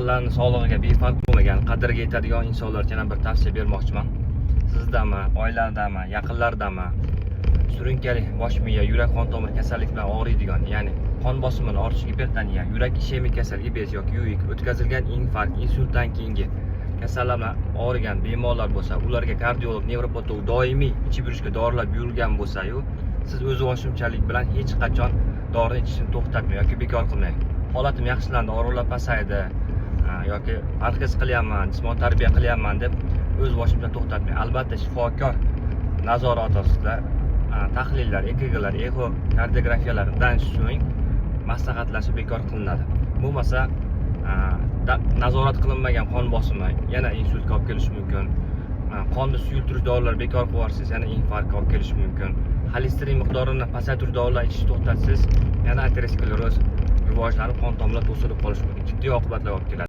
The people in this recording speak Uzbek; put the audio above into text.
yaqinlarni sog'lig'iga befarq bo'lmagan, qadriga yetadigan insonlarga yana bir tavsiya bermoqchiman. Sizdami, oilandami, yaqinlardami surunkali bosh miya, yurak qon tomir kasallik bilan og'riydigan, ya'ni qon bosimini ortishi, gipertoniya, yurak ishemik kasallik, IBS yoki UIK, o'tkazilgan infarkt, insultdan keyingi kasallar bilan og'rigan bemorlar bo'lsa, ularga kardiolog, nevropatolog doimiy ichib yurishga dorilar buyurilgan bo'lsa-yu, siz o'z voshimachilik bilan hech qachon dorini ichishni to'xtatmang yoki bekor qilmang. Holatim yaxshilandi, og'riqlar pasaydi yoki parhez qilyapman, jismoniy tarbiya qilyapman deb o'z boshimdan to'xtatmang. Albatta shifokor nazorati ostida tahlillar, EKGlar, ekokardiografiyalardan so'ng maslahatlashib bekor qilinadi. Bo'lmasa nazorat qilinmagan qon bosimi yana insultga olib kelishi mumkin. Qonni suyultirish dorilar bekor qilib yuborsangiz yana infarktga olib kelishi mumkin. Xolesterin miqdorini pasaytiruvchi dorilar ichishni to'xtatsangiz yana ateroskleroz rivojlanib, qon tomirlar to'silib qolishi mumkin. Jiddiy oqibatlarga olib keladi.